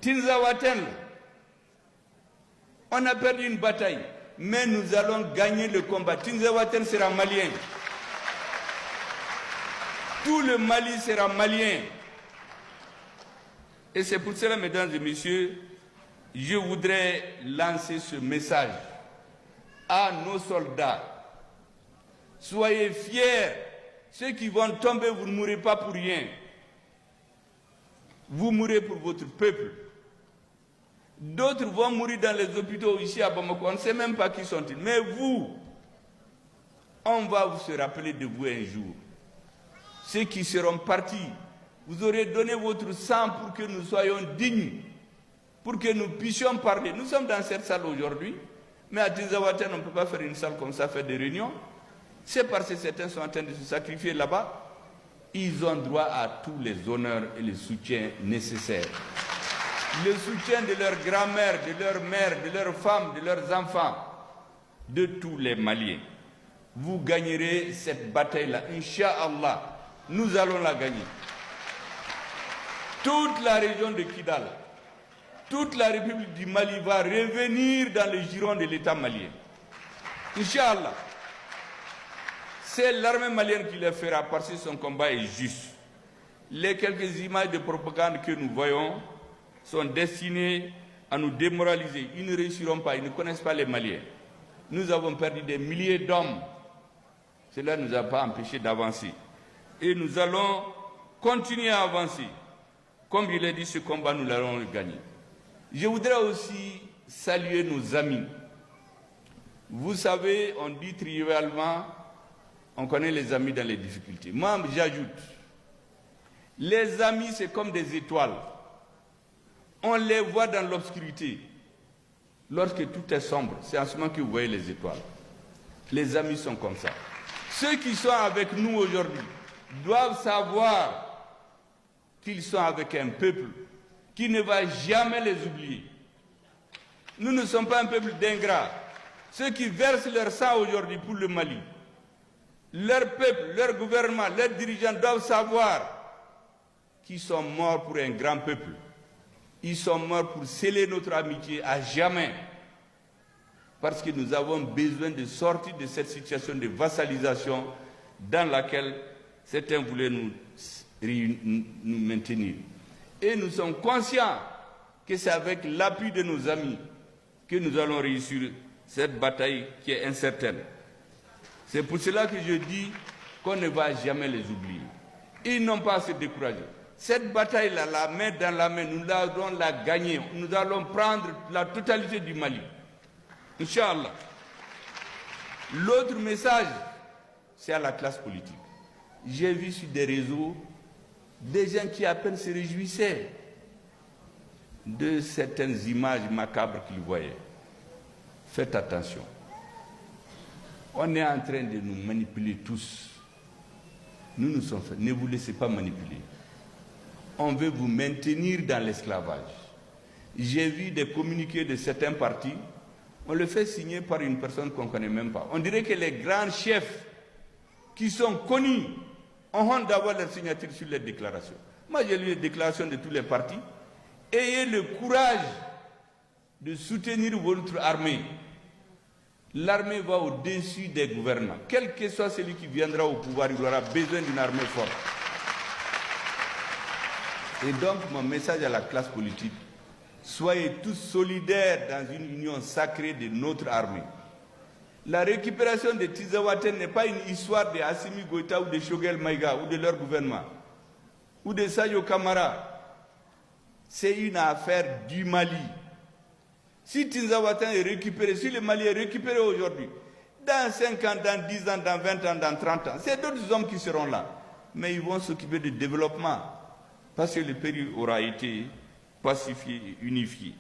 Tinzawaten, on a perdu une bataille, mais nous allons gagner le combat. Tinzawaten sera malien. Tout le Mali sera malien. Et c'est pour cela, mesdames et messieurs, je voudrais lancer ce message à nos soldats. Soyez fiers. Ceux qui vont tomber, vous ne mourrez pas pour rien. Vous mourrez pour votre peuple. D'autres vont mourir dans les hôpitaux ici à Bamako. On ne sait même pas qui sont-ils. Mais vous, on va vous se rappeler de vous un jour. Ceux qui seront partis, vous aurez donné votre sang pour que nous soyons dignes, pour que nous puissions parler. Nous sommes dans cette salle aujourd'hui, mais à Tinzawaten, on ne peut pas faire une salle comme ça, faire des réunions. C'est parce que certains sont en train de se sacrifier là-bas. Ils ont droit à tous les honneurs et le soutien nécessaires. Le soutien de leur grand-mère, de leur mère, de leurs femmes, de leurs enfants, de tous les Maliens. Vous gagnerez cette bataille-là, Inch'Allah. Nous allons la gagner. Toute la région de Kidal, toute la République du Mali va revenir dans le giron de l'État malien. Inch'Allah. C'est l'armée malienne qui le fera parce que son combat est juste. Les quelques images de propagande que nous voyons sont destinées à nous démoraliser. Ils ne réussiront pas, ils ne connaissent pas les Maliens. Nous avons perdu des milliers d'hommes. Cela ne nous a pas empêchés d'avancer. Et nous allons continuer à avancer. Comme il a dit, ce combat, nous l'allons gagner. Je voudrais aussi saluer nos amis. Vous savez, on dit trivialement, on connaît les amis dans les difficultés. Moi, j'ajoute, les amis, c'est comme des étoiles. On les voit dans l'obscurité. Lorsque tout est sombre, c'est en ce moment que vous voyez les étoiles. Les amis sont comme ça. Ceux qui sont avec nous aujourd'hui doivent savoir qu'ils sont avec un peuple qui ne va jamais les oublier. Nous ne sommes pas un peuple d'ingrats. Ceux qui versent leur sang aujourd'hui pour le Mali, leur peuple, leur gouvernement, leurs dirigeants doivent savoir qu'ils sont morts pour un grand peuple. Ils sont morts pour sceller notre amitié à jamais. Parce que nous avons besoin de sortir de cette situation de vassalisation dans laquelle certains voulaient nous maintenir. Et nous sommes conscients que c'est avec l'appui de nos amis que nous allons réussir cette bataille qui est incertaine. C'est pour cela que je dis qu'on ne va jamais les oublier. Ils n'ont pas à se décourager. Cette bataille-là, la main dans la main, nous allons la gagner. Nous allons prendre la totalité du Mali. Inch'Allah. L'autre message, c'est à la classe politique. J'ai vu sur des réseaux des gens qui à peine se réjouissaient de certaines images macabres qu'ils voyaient. Faites attention. On est en train de nous manipuler tous. Nous nous sommes faits. Ne vous laissez pas manipuler. On veut vous maintenir dans l'esclavage. J'ai vu des communiqués de certains partis. On le fait signer par une personne qu'on ne connaît même pas. On dirait que les grands chefs qui sont connus ont honte d'avoir leur signature sur les déclarations. Moi, j'ai lu les déclarations de tous les partis. Ayez le courage de soutenir votre armée. L'armée va au-dessus des gouvernements. Quel que soit celui qui viendra au pouvoir, il aura besoin d'une armée forte. Et donc, mon message à la classe politique, soyez tous solidaires dans une union sacrée de notre armée. La récupération de Tinzawaten n'est pas une histoire de Assimi Goïta ou de Choguel Maïga ou de leur gouvernement, ou de Sayo Kamara. C'est une affaire du Mali. Si Tinzawaten est récupéré, si le Mali est récupéré aujourd'hui, dans 5 ans, dans 10 ans, dans 20 ans, dans 30 ans, c'est d'autres hommes qui seront là. Mais ils vont s'occuper du développement, parce que le pays aura été pacifié et unifié.